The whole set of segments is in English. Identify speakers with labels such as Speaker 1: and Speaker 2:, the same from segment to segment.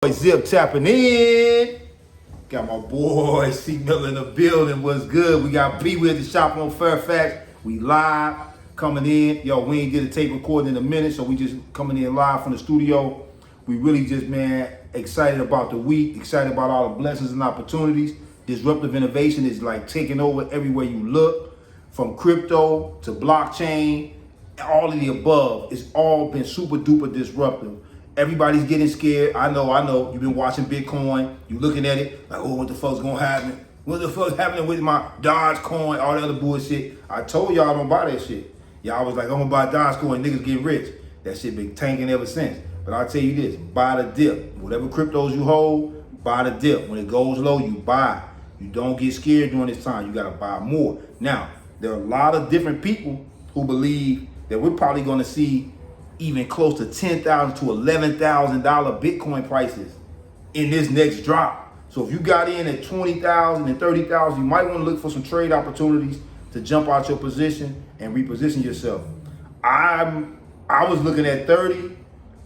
Speaker 1: Zip tapping in. Got my boy C Miller in the building. What's good? We got P with the shop on Fairfax. We live coming in. Yo, we ain't did a tape recording in a minute, so we just coming in live from the studio. We really just, man, excited about the week, excited about all the blessings and opportunities. Disruptive innovation is like taking over everywhere you look, from crypto to blockchain, all of the above. It's all been super duper disruptive. Everybody's getting scared. I know. You've been watching Bitcoin. You looking at it like, oh, what the fuck's gonna happen? What the fuck's happening with my Dogecoin? All the other bullshit. I told y'all don't buy that shit. Y'all was like, I'm gonna buy Dogecoin. Niggas get rich. That shit been tanking ever since. But I'll tell you this: buy the dip. Whatever cryptos you hold, buy the dip. When it goes low, you buy. You don't get scared during this time. You gotta buy more. Now, there are a lot of different people who believe that we're probably gonna see even close to $10,000 to $11,000 Bitcoin prices in this next drop. So if you got in at 20,000 and 30,000, you might want to look for some trade opportunities to jump out your position and reposition yourself. I was looking at 30.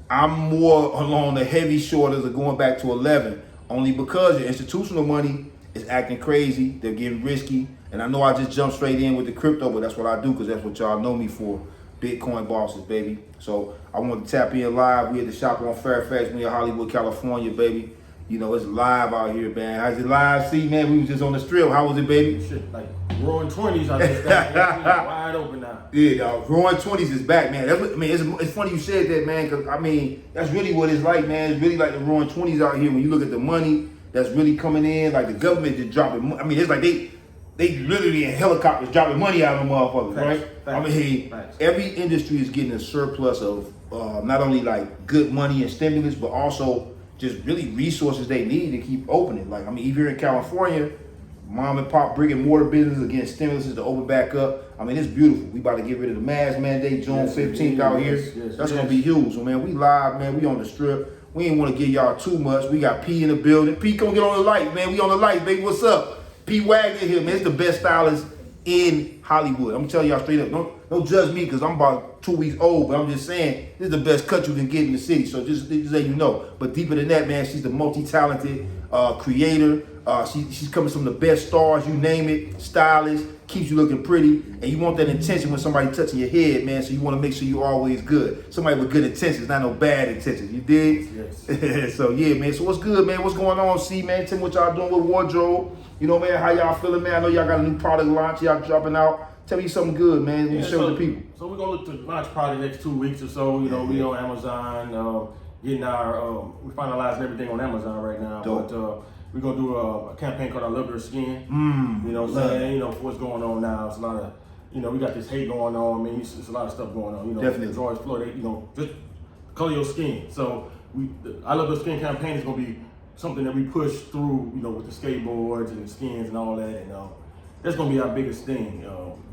Speaker 1: I'm more along the heavy shorters of going back to 11, only because your institutional money is acting crazy. They're getting risky. And I know I just jumped straight in with the crypto, but that's what I do because that's what y'all know me for. Bitcoin bosses, baby. So I want to tap in live. We at the shop on Fairfax, near Hollywood, California, baby. You know, it's live out here, man. How's it live? See, man, we was just on the strip. How was it, baby?
Speaker 2: Shit, like roaring 20s, I just got wide open now.
Speaker 1: Yeah, dog. Roaring 20s is back, man. That's what, I mean, it's funny you said that, man, because, I mean, that's really what it's like, man. It's really like the roaring 20s out here. When you look at the money that's really coming in, like the government just dropping. I mean, it's like they literally in helicopters dropping money out of the motherfuckers, right? I mean, every industry is getting a surplus of not only like good money and stimulus, but also just really resources they need to keep opening. Like, I mean, even here in California, mom and pop brick and mortar business getting stimuluses to open back up. I mean, it's beautiful. We about to get rid of the mask mandate June 15th out here. That's gonna be huge. So, man, we live, man. We on the strip. We ain't want to give y'all too much. We got P in the building. P, come get on the light, man. We on the light, baby. What's up? P. Wagner here, man. It's the best stylist in Hollywood. I'm telling y'all straight up. Don't judge me because I'm about 2 weeks old, but I'm just saying this is the best cut you can get in the city. So just let you know. But deeper than that, man, she's the multi-talented creator. She's coming from the best stars, you name it. Stylist, keeps you looking pretty, and you want that intention when somebody touching your head, man. So you want to make sure you're always good. Somebody with good intentions, not no bad intentions. You dig? Yes. So yeah, man. So what's good, man? What's going on, C, man? Tell me what y'all doing with wardrobe. You know, man, how y'all feeling, man? I know y'all got a new product launch, y'all dropping out. Tell me something good, man. You share with the people.
Speaker 2: So we're gonna look to launch probably the next 2 weeks or so. You know, we on Amazon, getting our we finalizing everything on Amazon right now.
Speaker 1: Dope.
Speaker 2: But we're gonna do a campaign called I Love Your Skin. You know what I'm saying? You know, what's going on now. It's a lot of, you know, we got this hate going on. I mean, it's a lot of stuff going on. You know,
Speaker 1: definitely.
Speaker 2: George Floyd, you know, just color your skin. So I Love Your Skin campaign is gonna be something that we push through, you know, with the skateboards and the skins and all that, and that's gonna be our biggest thing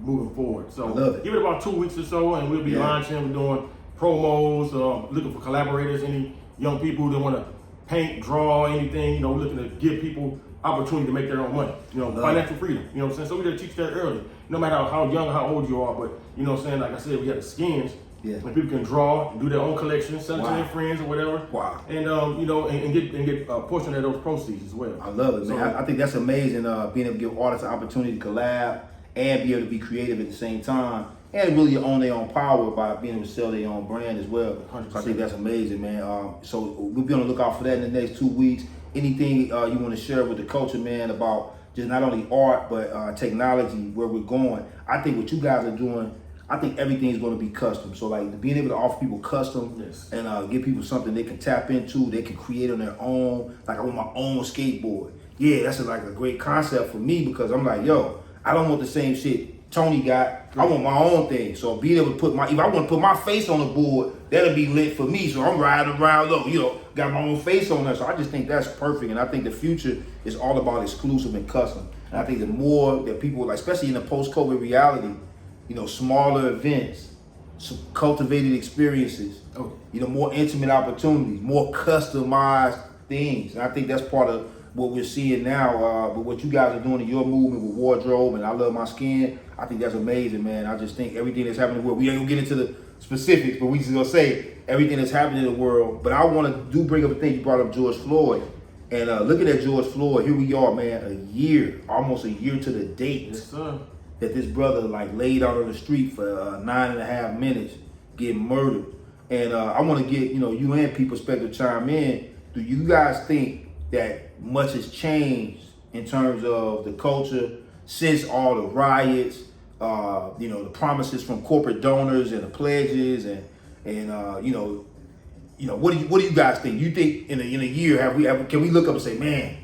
Speaker 2: moving forward. So give it about 2 weeks or so, and we'll be launching. We're doing promos, looking for collaborators, any young people that want to paint, draw, anything. You know, we're looking to give people opportunity to make their own money. You know, financial freedom. You know what I'm saying? So we're gonna teach that early, no matter how young or how old you are. But you know what I'm saying? Like I said, we have the skins. Yeah. And people can draw and do their own collection, sell it to their friends or whatever.
Speaker 1: Wow. And
Speaker 2: you know, and get a portion of those proceeds as well.
Speaker 1: I love it, man. So, I think that's amazing, being able to give artists an opportunity to collab and be able to be creative at the same time, and really own their own power by being able to sell their own brand as well. 100%. So I think that's amazing, man. So we'll be on the lookout for that in the next 2 weeks. Anything you want to share with the culture, man, about just not only art but technology, where we're going? I think what you guys are doing, I think everything is going to be custom. So like being able to offer people custom and give people something they can tap into, they can create on their own. Like I want my own skateboard. Yeah, that's like a great concept for me because I'm like, yo, I don't want the same shit Tony got. I want my own thing. So being able to put if I want to put my face on the board, that'll be lit for me. So I'm riding around, look, you know, got my own face on there. So I just think that's perfect. And I think the future is all about exclusive and custom. And I think the more that people, like, especially in the post-COVID reality, you know, smaller events, cultivated experiences, you know, more intimate opportunities, more customized things. And I think that's part of what we're seeing now. But what you guys are doing in your movement with wardrobe and I Love My Skin, I think that's amazing, man. I just think everything that's happening in the world, we ain't gonna get into specifics, but we just gonna say everything that's happening in the world. But I want to bring up a thing you brought up, George Floyd, and looking at George Floyd, here we are, man, almost a year to the date.
Speaker 2: Yes, sir.
Speaker 1: That this brother like laid out on the street for 9.5 minutes, getting murdered. And I want to get you and Pete perspective chime in. Do you guys think that much has changed in terms of the culture since all the riots, the promises from corporate donors and the pledges and what do you guys think? You think in a year can we look up and say, man,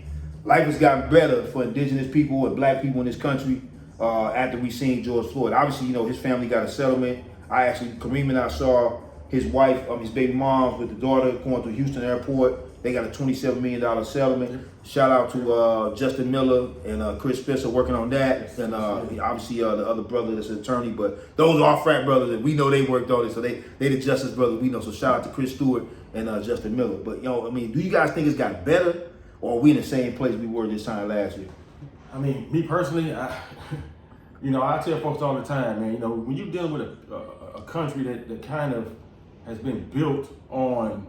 Speaker 1: life has gotten better for indigenous people and black people in this country after we seen George Floyd? Obviously, his family got a settlement. Kareem and I saw his wife, his baby mom with the daughter going through Houston airport. They got a $27 million settlement. Shout out to Justin Miller and Chris Spencer working on that. And obviously the other brother that's an attorney. But those are our frat brothers, and we know they worked on it. So they the Justice brothers we know. So shout out to Chris Stewart and Justin Miller. But do you guys think it's got better, or are we in the same place we were this time last year?
Speaker 2: I mean, me personally, I tell folks all the time, man. When you're dealing with a country that kind of has been built on,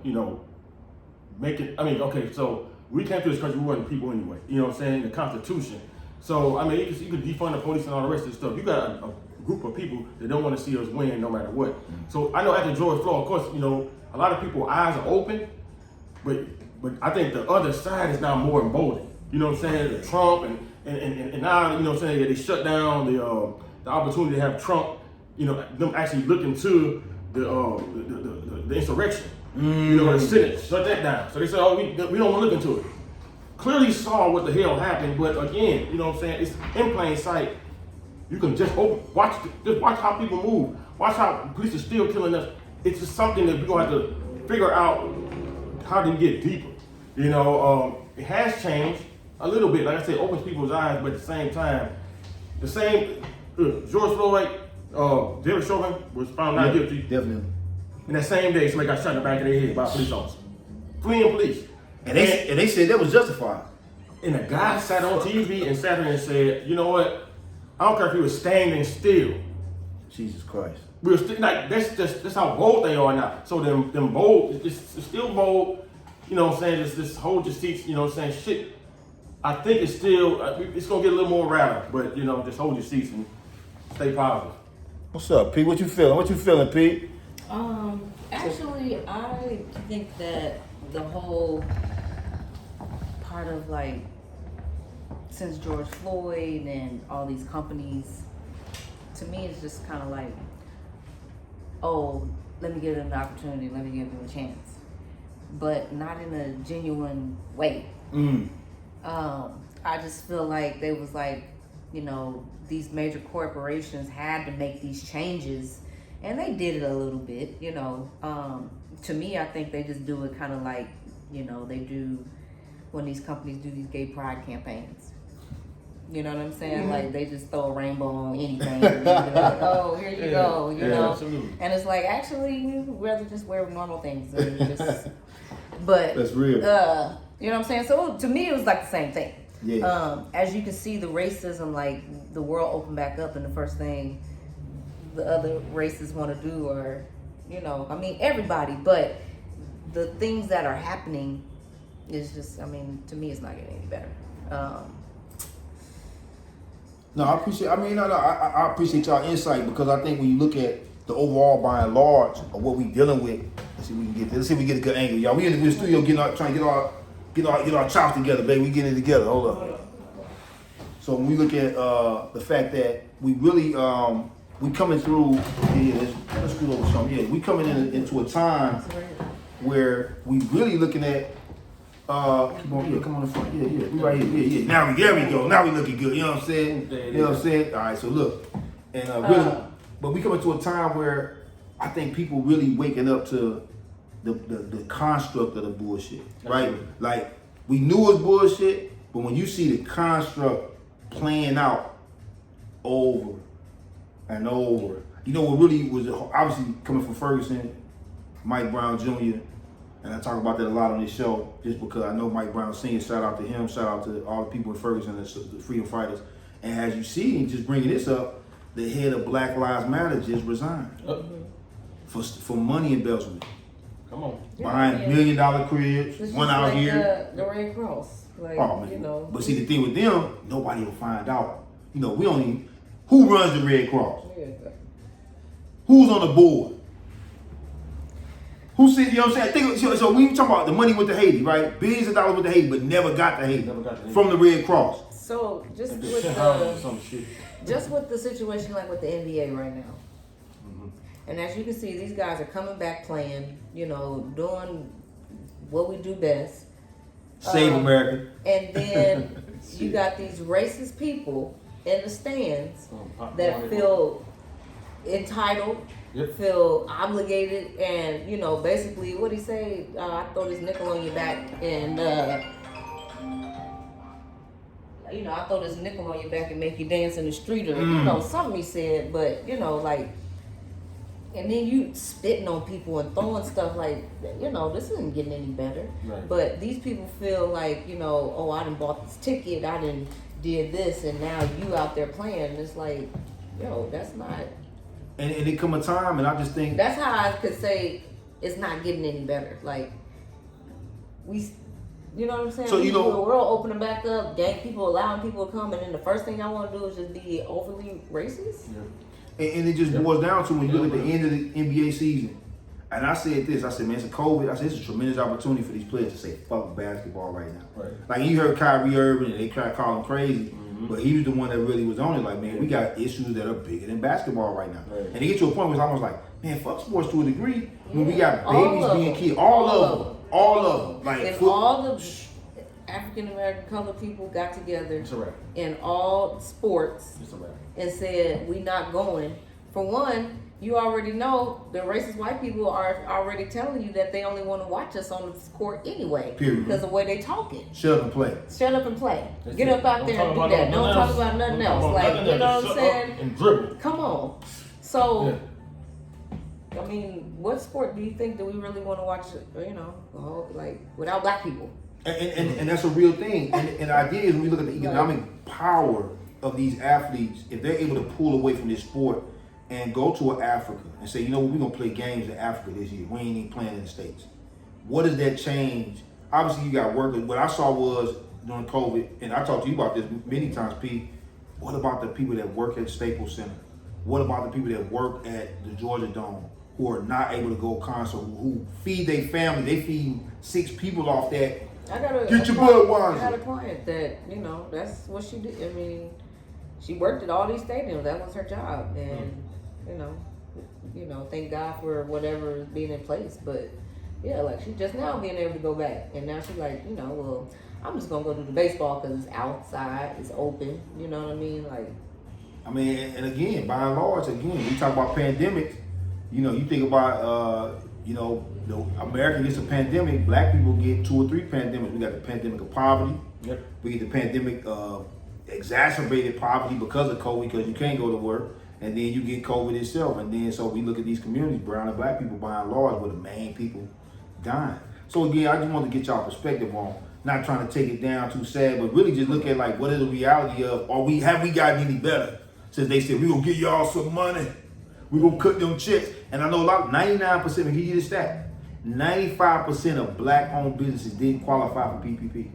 Speaker 2: so we came to this country, we weren't people anyway, what I'm saying, the Constitution. So, you can defund the police and all the rest of this stuff. You got a group of people that don't want to see us win no matter what. So I know after George Floyd, of course, a lot of people's eyes are open, but I think the other side is now more emboldened. You know what I'm saying? The Trump and now, they shut down the opportunity to have Trump, them actually looking to the insurrection. The Senate shut that down. So they said, we don't want to look into it. Clearly saw what the hell happened, but again, it's in plain sight. You can just watch how people move. Watch how police are still killing us. It's just something that we're gonna have to figure out how to get deeper. It has changed a little bit. Like I said, opens people's eyes, but at the same time, George Floyd, Derek Chauvin was found not guilty.
Speaker 1: Definitely.
Speaker 2: And that same day, somebody got shot in the back of their head by a police officer. Fleeing police.
Speaker 1: And they said that was justified. And
Speaker 2: a guy sat on TV and sat there and said, you know what? I don't care if he was standing still.
Speaker 1: Jesus Christ.
Speaker 2: We're still that's how bold they are now. So them bold, it's still bold. Just hold your seats. Shit. I think it's still it's gonna get a little more rowdy, but just hold your seats and stay positive.
Speaker 1: What's up, Pete? What you feeling, Pete?
Speaker 3: Actually, I think that the whole part of since George Floyd and all these companies, to me it's just kind of like, oh, let me give them an opportunity, let me give them a chance, but not in a genuine way. I just feel like they was these major corporations had to make these changes, and they did it a little bit, to me, I think they just do it kind of like, they do when these companies do these gay pride campaigns. You know what I'm saying? Mm-hmm. Like they just throw a rainbow on anything. Oh, here you go, you know? Absolutely. And it's like, actually, we'd rather just wear normal things. But
Speaker 1: that's real.
Speaker 3: You know what I'm saying? So to me, it was like the same thing.
Speaker 1: Yeah.
Speaker 3: As you can see, the racism, the world opened back up, and the first thing the other races want to do, or everybody, but the things that are happening is just, to me, it's not getting any better.
Speaker 1: No, I appreciate. I appreciate y'all insight, because I think when you look at the overall, by and large, of what we dealing with, let's see if we get a good angle, y'all. We in the studio trying to get our chops together, baby. We getting it together. Hold up. So when we look at the fact that we really we coming through. Let's do over something. Yeah, we coming into a time where we really looking at. Come on the front. Yeah. We right here. Yeah. Now there we go. Now we looking good. You know what I'm saying? All right. So look, and really, but we coming to a time where I think people really waking up to the construct of the bullshit, right? Like we knew it was bullshit, but when you see the construct playing out over and over, what really was obviously coming from Ferguson, Mike Brown Jr. And I talk about that a lot on this show, just because I know Mike Brown Sr. Shout out to him. Shout out to all the people in Ferguson, the freedom fighters. And as you see, just bringing this up, the head of Black Lives Matter just resigned. for money embezzlement.
Speaker 2: Come on.
Speaker 1: Buying $1 million cribs,
Speaker 3: It's
Speaker 1: one
Speaker 3: just
Speaker 1: out
Speaker 3: like
Speaker 1: here.
Speaker 3: the Red Cross. Like,
Speaker 1: Oh man.
Speaker 3: you know.
Speaker 1: But see the thing with them, nobody will find out. You know, we only who runs the Red Cross?
Speaker 3: Yeah.
Speaker 1: Who's on the board? Who said, you know what I'm saying? So we talking about the money with the Haiti, right? Billions of dollars with the Haiti, but never got the Haiti.
Speaker 2: Never got the Haiti.
Speaker 1: From the Red Cross.
Speaker 3: So just
Speaker 2: And
Speaker 3: with
Speaker 2: shit or some shit.
Speaker 3: just with the situation like with the NBA right now.
Speaker 2: Mm-hmm.
Speaker 3: And as you can see, these guys are coming back playing, you know, doing what we do best.
Speaker 1: Save America.
Speaker 3: And then you got these racist people in the stands that feel entitled, feel obligated, and you know, basically, what he say? I throw this nickel on your back, and you know, I throw this nickel on your back and make you dance in the street, or you know, something he said. But you know, like, and then you spitting on people and throwing stuff like, you know, this isn't getting any better.
Speaker 2: Right.
Speaker 3: But these people feel like, you know, oh, I done bought this ticket, I done did this, and now you out there playing. It's like, yo, that's not.
Speaker 1: And it come a time, and I just think
Speaker 3: That's how I could say it's not getting any better. Like, you know what I'm saying?
Speaker 1: So, you know-
Speaker 3: the world opening back up, gang people allowing people to come, and then the first thing I want to do is just be overly racist.
Speaker 2: Yeah.
Speaker 1: and it just boils down to when you look at the end of the NBA season. And I said this, I said, man, it's a COVID. I said, it's a tremendous opportunity for these players to say, fuck basketball right now.
Speaker 2: Right.
Speaker 1: Like, you heard Kyrie Irving, and they tried to call him crazy, but he was the one that really was on it. Like, man, we got issues that are bigger than basketball right now.
Speaker 2: Right.
Speaker 1: And they get to a point where it's almost like, man, fuck sports to a degree. When we got
Speaker 3: All
Speaker 1: babies
Speaker 3: of
Speaker 1: being
Speaker 3: them.
Speaker 1: killed,
Speaker 3: All
Speaker 1: all of them. Like,
Speaker 3: And all the African American colored people got together
Speaker 2: It's a wrap.
Speaker 3: in all sports
Speaker 2: It's a wrap.
Speaker 3: and said, we not going. For one, you already know the racist white people are already telling you that they only want to watch us on the court anyway.
Speaker 1: Period.
Speaker 3: Because of the way they talking.
Speaker 1: shut up and play.
Speaker 3: Shut up and play.
Speaker 2: That's
Speaker 3: Get
Speaker 2: it.
Speaker 3: up out
Speaker 2: Don't
Speaker 3: there and
Speaker 2: talk
Speaker 3: do
Speaker 2: about
Speaker 3: that. Don't talk
Speaker 2: nothing
Speaker 3: about
Speaker 2: else.
Speaker 3: nothing
Speaker 2: Don't talk
Speaker 3: else.
Speaker 2: about
Speaker 3: Like,
Speaker 2: nothing
Speaker 3: you know
Speaker 2: else.
Speaker 3: what I'm
Speaker 2: Shut up
Speaker 3: saying?
Speaker 2: and dribble.
Speaker 3: Come on. So,
Speaker 2: Yeah.
Speaker 3: I mean, what sport do you think that we really want to watch, you know, like, without black people?
Speaker 1: And that's a real thing. And the idea is when we look at the economic power of these athletes, if they're able to pull away from this sport and go to Africa and say, you know what, we're going to play games in Africa this year. We ain't even playing in the States. What does that change? Obviously, you got workers. What I saw was during COVID, and I talked to you about this many times, Pete, what about the people that work at Staples Center? What about the people that work at the Georgia Dome who are not able to go concert, who feed their family? They feed 6 people off that.
Speaker 3: I got
Speaker 1: Get your
Speaker 3: client-
Speaker 1: Budweiser.
Speaker 3: I got a client that, you know, that's what she did. I mean, she worked at all these stadiums. That was her job. And, you know, thank God for whatever is being in place. But, yeah, like, she just now being able to go back. And now she's like, you know, well, I'm just going to go do the baseball because it's outside, it's open. You know what I mean? Like,
Speaker 1: I mean, and again, by and large, again, we talk about pandemics. You know, you think about, you know, America gets a pandemic, black people get 2 or 3 pandemics. We got the pandemic of poverty.
Speaker 2: Yep.
Speaker 1: We get the pandemic of exacerbated poverty because of COVID, because you can't go to work. And then you get COVID itself. And then so we look at these communities, brown and black people by and large, were the main people dying. So again, I just want to get y'all perspective on, not trying to take it down too sad, but really just look at like what is the reality of, have we gotten any better? Since they said, we're going to give y'all some money. We're going to cut them checks. And I know a lot, 99%, and give you the stat, 95% of black-owned businesses didn't qualify for PPP.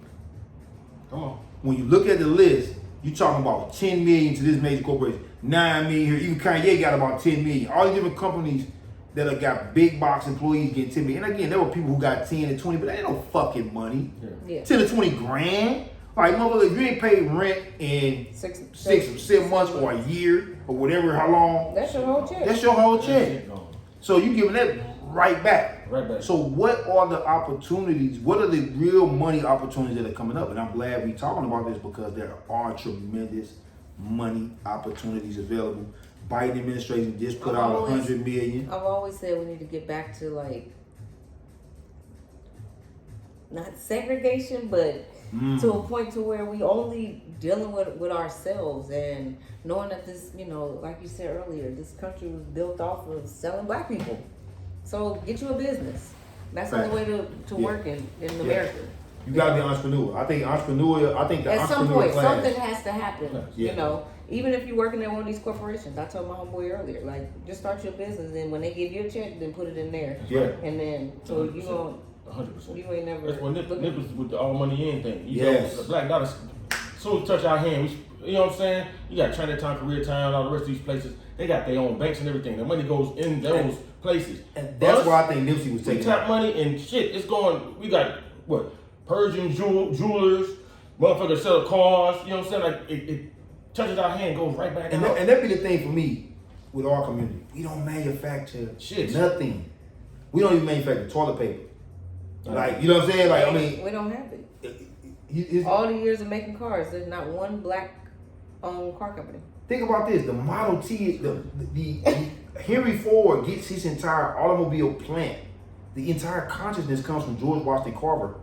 Speaker 2: Come on.
Speaker 1: When you look at the list, you're talking about 10 million to this major corporation, 9 million here. Even Kanye got about 10 million. All these different companies that have got big box employees getting 10 million. And again, there were people who got 10 and 20, but that ain't no fucking money.
Speaker 3: yeah.
Speaker 1: 10 to 20 grand. Like, motherfucker, if you ain't paid rent in 6 or 7 months or a year or whatever, how long,
Speaker 3: That's your whole check.
Speaker 1: that's your whole check. So you giving that right back.
Speaker 2: Right back.
Speaker 1: So what are the opportunities? What are the real money opportunities that are coming up? And I'm glad we're talking about this because there are tremendous money opportunities available. Biden administration just put out $100 million.
Speaker 3: I've always said we need to get back to, like, not segregation, but to a point to where we only dealing with ourselves and knowing that this, you know, like you said earlier, this country was built off of selling black people. So get you a business. That's the only way to work in America.
Speaker 1: You gotta be an entrepreneur. I think entrepreneur. I think the
Speaker 3: At some
Speaker 1: entrepreneur
Speaker 3: point,
Speaker 1: class.
Speaker 3: something has to happen.
Speaker 1: Yeah.
Speaker 3: You know, even if you're working at one of these corporations, I told my homeboy earlier, like, just start your business, and when they give you a check, then put it in there.
Speaker 1: Yeah.
Speaker 3: And then, so you don't,
Speaker 2: 100%.
Speaker 3: you ain't never.
Speaker 2: That's what Nip was with the all money in thing. You
Speaker 1: Yes.
Speaker 2: know, the Black Dot, as soon as touch our hand, you know what I'm saying? You got Chinatown, Koreatown, all the rest of these places. They got their own banks and everything. The money goes in those places.
Speaker 1: And that's
Speaker 2: Us,
Speaker 1: why I think Nipsey was
Speaker 2: we
Speaker 1: taking
Speaker 2: tap money and shit. It's going. We got what? Persian jewelers, motherfuckers sell cars. You know what I'm saying? Like it touches our hand, goes right back
Speaker 1: And
Speaker 2: out.
Speaker 1: that be the thing for me with our community. We don't manufacture
Speaker 2: Shit.
Speaker 1: nothing. We don't even manufacture toilet paper. Like, you know what I'm saying? Like, I mean,
Speaker 3: we don't have it.
Speaker 1: it's-
Speaker 3: All the years of making cars, there's not one black-owned car company.
Speaker 1: think about this: the Model T, the Henry Ford gets his entire automobile plant. The entire consciousness comes from George Washington Carver.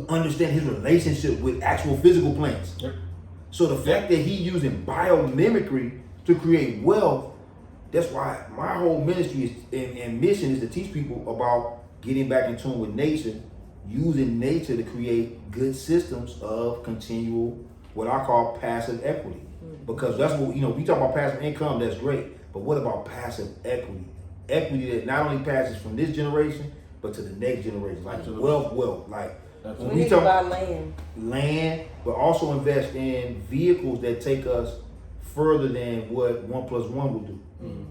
Speaker 1: Understand his relationship with actual physical plants.
Speaker 2: Yep.
Speaker 1: So the fact that he using biomimicry to create wealth, that's why my whole ministry is, and mission is to teach people about getting back in tune with nature, using nature to create good systems of continual, what I call passive equity. Because that's what, you know, we talk about passive income, that's great. But what about passive equity? Equity that not only passes from this generation, but to the next generation. Like wealth. Like,
Speaker 3: We need to buy land.
Speaker 1: but also invest in vehicles that take us further than what 1 + 1 will do.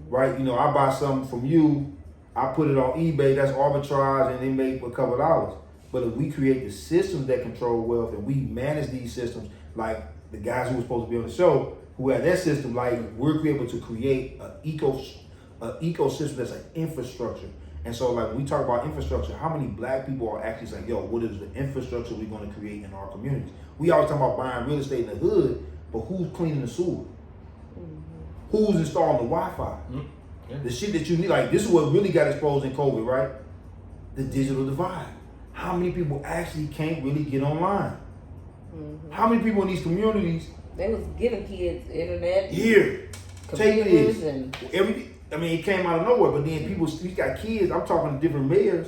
Speaker 1: Right? You know, I buy something from you, I put it on eBay, that's arbitrage, and they make a couple of dollars. But if we create the systems that control wealth and we manage these systems, like the guys who were supposed to be on the show, who had that system, like we're able to create an ecosystem that's like infrastructure. And so, like, when we talk about infrastructure, how many black people are actually saying, yo, what is the infrastructure we're going to create in our communities? We always talk about buying real estate in the hood, but who's cleaning the sewer? Who's installing the Wi-Fi?
Speaker 2: Yeah.
Speaker 1: The shit that you need, like, this is what really got exposed in COVID, right? The digital divide. How many people actually can't really get online? How many people in these communities
Speaker 3: They was giving kids internet,
Speaker 1: here, take
Speaker 3: computers,
Speaker 1: this,
Speaker 3: and
Speaker 1: everything. I mean, it came out of nowhere, but then people, we got kids, I'm talking to different mayors,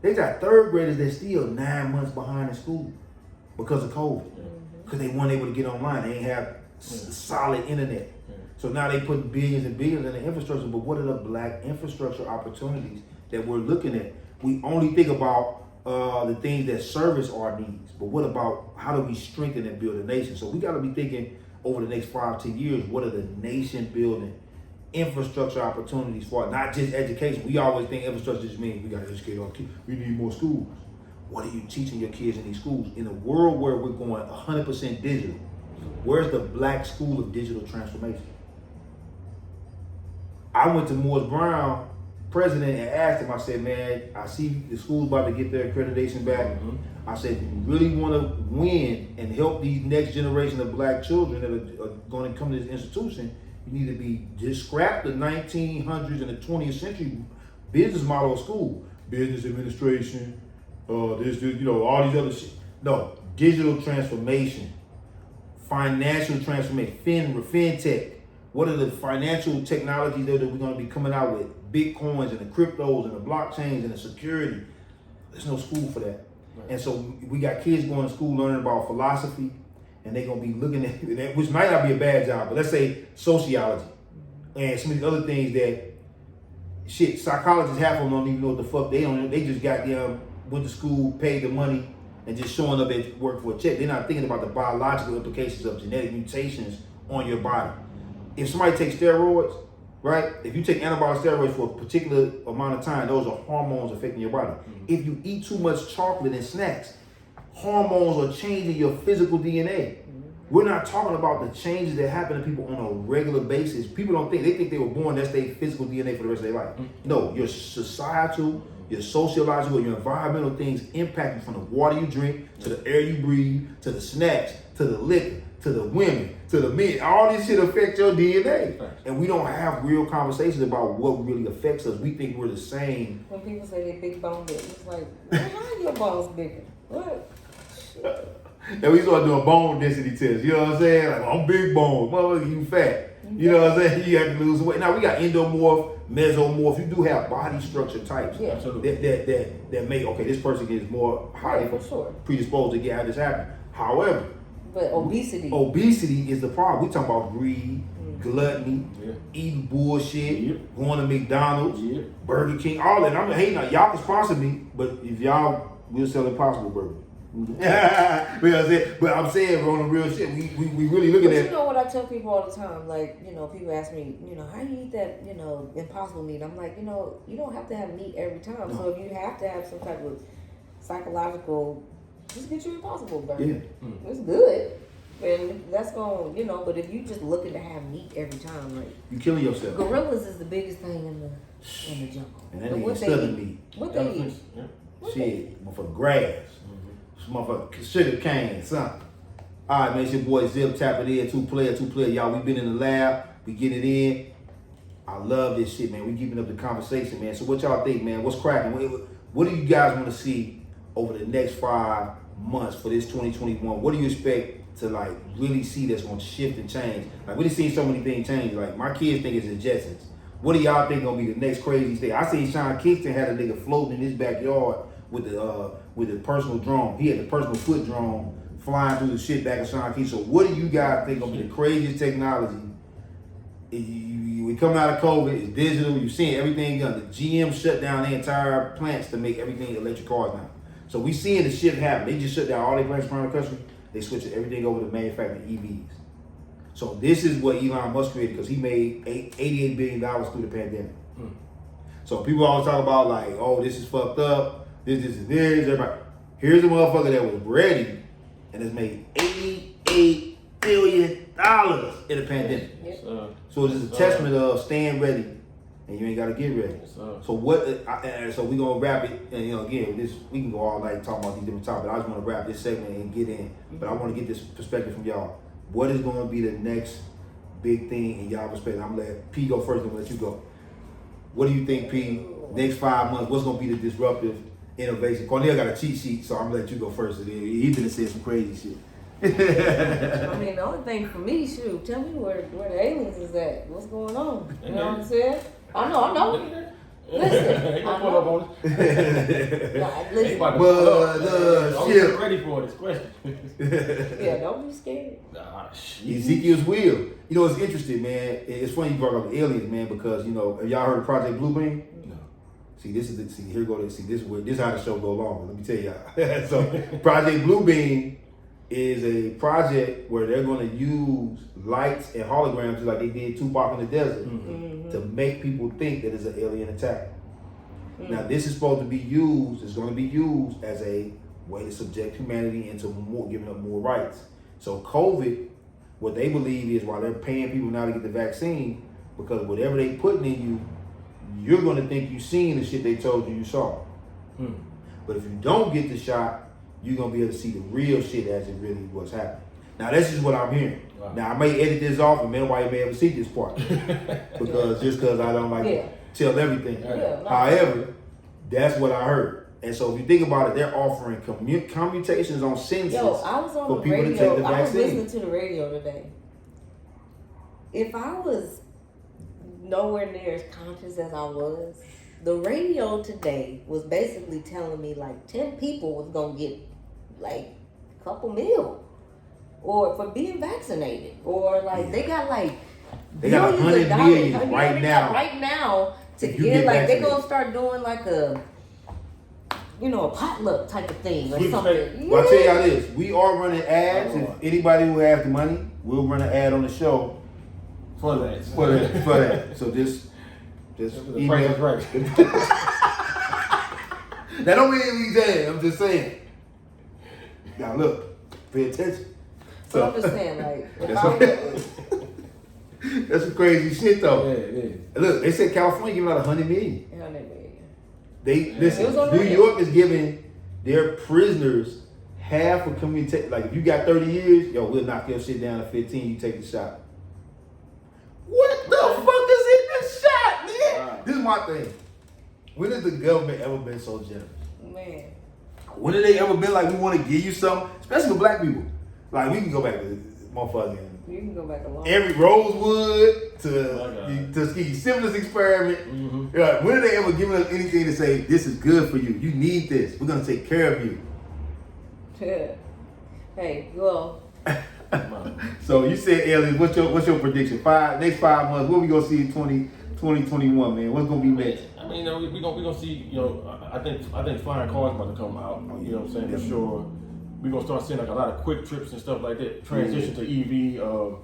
Speaker 1: they got third graders that's still 9 months behind in school because of COVID. Because they weren't able to get online. They ain't have solid internet. So now they put billions and billions in the infrastructure, but what are the black infrastructure opportunities that we're looking at? We only think about the things that service our needs, but what about how do we strengthen and build a nation? So we got to be thinking over the next 5-10 years, what are the nation building infrastructure opportunities for not just education? We always think infrastructure just means we got to educate our kids. We need more schools. What are you teaching your kids in these schools? In a world where we're going 100% digital, where's the black school of digital transformation? I went to Morris Brown, president, and asked him, I said, man, I see the school's about to get their accreditation back. I said, if you really want to win and help these next generation of black children that are going to come to this institution, you need to be just scrap the 1900s and the 20th century business model of school. Business administration, this, you know, all these other shit. No, digital transformation, financial transformation, fintech. What are the financial technologies that we're going to be coming out with? Bitcoins and the cryptos and the blockchains and the security. There's no school for that. Right. And so we got kids going to school learning about philosophy, and they're going to be looking at that, which might not be a bad job, but let's say sociology and some of these other things that, shit, psychologists, half of them don't even know what the fuck they don't. They just got them, went to school, paid the money, and just showing up at work for a check. They're not thinking about the biological implications of genetic mutations on your body. If somebody takes steroids, right? If you take anabolic steroids for a particular amount of time, those are hormones affecting your body. If you eat too much chocolate and snacks, hormones are changing your physical DNA. We're not talking about the changes that happen to people on a regular basis. People don't think, they think they were born, that's their physical DNA for the rest of their life. No, your societal, your sociological, your environmental things impact you from the water you drink, to the air you breathe, to the snacks, to the liquor, to the women, to the men. All this shit affects your DNA. And we don't have real conversations about what really affects us. We think we're the same.
Speaker 3: When people say they big bone big, it's like, how are your bones bigger? What?
Speaker 1: And we start doing bone density tests. You know what I'm saying? Like, I'm big bone. Motherfucker, you fat. You know what I'm saying? You have to lose weight. Now, we got endomorph, mesomorph. You do have body structure types
Speaker 3: Yeah.
Speaker 1: that make, okay, this person is more highly
Speaker 3: for sure.
Speaker 1: predisposed to get how this happen. However,
Speaker 3: But
Speaker 1: obesity is the problem. We talking about greed, gluttony, eating bullshit, going to McDonald's, Burger King, all that. I'm hating on y'all can sponsor me, but if y'all will sell Impossible Burger. But I'm saying we're on the real shit. We really looking
Speaker 3: but
Speaker 1: at.
Speaker 3: You know what I tell people all the time? Like, you know, people ask me, you know, how do you eat that, you know, impossible meat? I'm like, you know, you don't have to have meat every time. No. So if you have to have some type of psychological, just get your Impossible Burger. Yeah. It's good. And that's going, you know, but if you just looking to have meat every time, like,
Speaker 1: you killing yourself.
Speaker 3: Gorillas is the biggest thing in the jungle.
Speaker 1: And that ain't southern meat.
Speaker 3: What they eat?
Speaker 1: Shit, motherfucker grass. Motherfucker sugar cane, something. All right, man, it's your boy Zip tapping in, two player. Y'all, we been in the lab, we getting it in. I love this shit, man. We keeping up the conversation, man. So what y'all think, man? What's cracking? What do you guys want to see over the next 5 months for this 2021? What do you expect to like really see that's gonna shift and change? Like we done seen so many things change. Like my kids think it's the Jetsons. What do y'all think gonna be the next crazy thing? I seen Sean Kingston had a nigga floating in his backyard with the personal drone. He had the personal foot drone flying through the shit back of Sean Kingston. So what do you guys think gonna be the craziest technology? We come out of COVID, it's digital, you're seeing everything done. The GM shut down their entire plants to make everything electric cars now. So we seeing the shift happen. They just shut down all their plants around the country. They switched everything over to manufacturing EVs. So this is what Elon Musk created because he made $88 billion through the pandemic. So people always talk about like, oh, this is fucked up. This, everybody. Here's a motherfucker that was ready and has made $88 billion in the pandemic.
Speaker 3: Yes,
Speaker 1: so it's just a testament of staying ready and you ain't gotta get ready.
Speaker 2: Yes,
Speaker 1: so what? So we gonna wrap it, and you know, again, we can go all night talking about these different topics. I just want to wrap this segment and get in, but I want to get this perspective from y'all. What is going to be the next big thing in y'all perspective? I'm gonna let P go first, and I'm gonna let you go. What do you think, P? Next 5 months, what's gonna be the disruptive innovation? Cornell got a cheat sheet, so I'm gonna let you go first. And he been said some crazy shit.
Speaker 3: I mean, the only thing for me, shoot, tell me where the aliens is at. What's going on? You know what I'm saying? I know. Listen, I know. Listen.
Speaker 2: I'm ready for this question.
Speaker 3: Yeah, don't be scared.
Speaker 1: Ezekiel's wheel. You know, it's interesting, man. It's funny you brought up aliens, man, because you know, have y'all heard of Project Bluebeam? No. See, this is this how the show go along. Let me tell y'all. So, Project Bluebeam is a project where they're going to use lights and holograms like they did Tupac in the desert to make people think that it's an alien attack. Now, this is supposed to be used, it's going to be used as a way to subject humanity into giving up more rights. So COVID, what they believe is while they're paying people now to get the vaccine, because whatever they putting in you, you're going to think you've seen the shit they told you saw. But if you don't get the shot, you're going to be able to see the real shit as it really was happening. Now, this is what I'm hearing. Wow. Now, I may edit this off, and nobody may ever see this part. because I don't like to tell everything. However, that's what I heard. And so if you think about it, they're offering commutations on sentences
Speaker 3: I was on
Speaker 1: for
Speaker 3: the
Speaker 1: people
Speaker 3: radio.
Speaker 1: to take the vaccine.
Speaker 3: I was listening to the radio today. If I was nowhere near as conscious as I was, the radio today was basically telling me like 10 people was going to get like a couple mil or for being vaccinated, or like they got like
Speaker 1: they got $100 million right now
Speaker 3: to get like they're going to start doing like a potluck type of thing or something.
Speaker 1: Well, I'll tell y'all this. We are running ads. If anybody who has the money, we'll run an ad on the show.
Speaker 2: For that.
Speaker 1: So just
Speaker 2: the
Speaker 1: email.
Speaker 2: price is right.
Speaker 1: That don't mean we dead. I'm just saying. Now look, pay attention.
Speaker 3: So I'm just saying, like,
Speaker 1: that's some crazy shit though.
Speaker 2: Yeah, it is.
Speaker 1: Look, they said California giving out $100 million. Listen, New York is giving their prisoners half a community. Like if you got 30 years, we'll knock your shit down to 15. You take the shot. What the fuck is in this shot, man? Right. This is my thing. When has the government ever been so generous?
Speaker 3: Man.
Speaker 1: When have they ever been like, we want to give you something? Especially for black people. Like, we can go back to motherfucking
Speaker 3: You can go back a long
Speaker 1: every Rosewood
Speaker 2: Oh my
Speaker 1: to
Speaker 2: God.
Speaker 1: Tuskegee syphilis experiment.
Speaker 2: Mm-hmm.
Speaker 1: Yeah, when are they ever giving us anything to say this is good for you? You need this. We're gonna take care of you.
Speaker 3: Hey, well,
Speaker 1: So you said, Elliot, what's your prediction? Next 5 months, what we gonna see in 2021, man? What's gonna be next?
Speaker 2: I mean, you know, we gonna see. You know, I think flying cars about to come out. You know what I'm saying? For sure. We're gonna start seeing like a lot of quick trips and stuff like that. Transition to EV.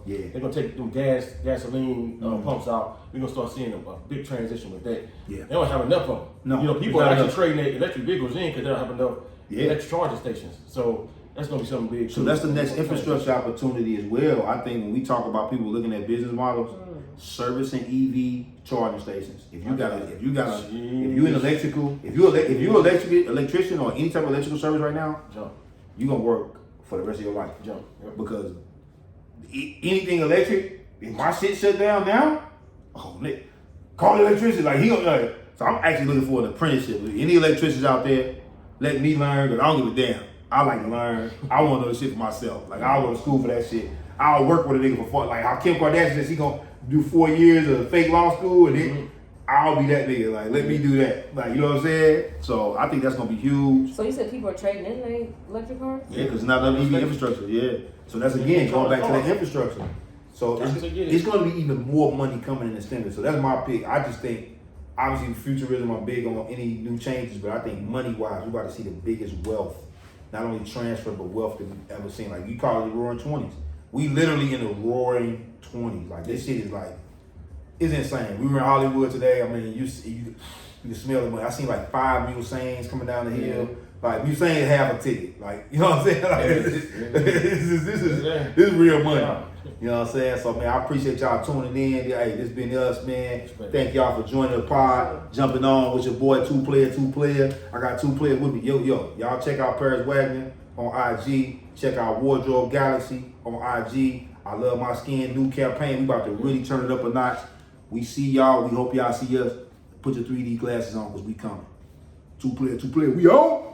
Speaker 1: Yeah.
Speaker 2: They're gonna take them gasoline pumps out. We're gonna start seeing a big transition with that.
Speaker 1: Yeah.
Speaker 2: They don't have enough of them.
Speaker 1: No,
Speaker 2: You know, people
Speaker 1: it's
Speaker 2: are
Speaker 1: not
Speaker 2: actually
Speaker 1: enough.
Speaker 2: trading their electric vehicles in because they don't have enough
Speaker 1: Yeah.
Speaker 2: electric charging stations. So that's gonna be something big.
Speaker 1: So that's the next infrastructure opportunity as well. I think when we talk about people looking at business models, servicing EV charging stations. If you an electrician or any type of electrical service right now,
Speaker 2: Jump.
Speaker 1: you're gonna work for the rest of your life.
Speaker 2: Jump. Yep.
Speaker 1: Because anything electric, if my shit shut down now, oh Nick, call the electrician. Like he gonna. So I'm actually looking for an apprenticeship. Any electricians out there, let me learn. Cause I don't give a damn. I like to learn. I want to know the shit for myself. Like I'll go to school for that shit. I'll work with a nigga for fun. Like how Kim Kardashian said she gonna do 4 years of fake law school, and then I'll be that nigga. Like let me do that. Like you know what I'm saying? So I think that's gonna be huge.
Speaker 3: so you said people are trading in their electric cars?
Speaker 1: Yeah, because it's not enough EV infrastructure. Yeah. So that's again going back to the infrastructure. So it's going to be even more money coming in the standard. So that's my pick. I just think, obviously, futurism, I'm big on any new changes, but I think money-wise, we're about to see the biggest wealth, not only transfer, but wealth that we've ever seen. Like, you call it the roaring 20s. We literally in the roaring 20s. Like, this shit is like, it's insane. We were in Hollywood today. I mean, you can smell the money. I seen like 5 mule sayings coming down the hill. Like, you saying half a ticket. Like, you know what I'm saying? Like, this is real money. You know what I'm saying? So, man, I appreciate y'all tuning in. Hey, this been us, man. Thank y'all for joining the pod, jumping on with your boy, two player. I got 2 players with me. Yo. Y'all check out Paris Wagner on IG. Check out Wardrobe Galaxy on IG. I love my skin. New campaign. We about to really turn it up a notch. We see y'all. We hope y'all see us. Put your 3D glasses on because we coming. 2 player. We on?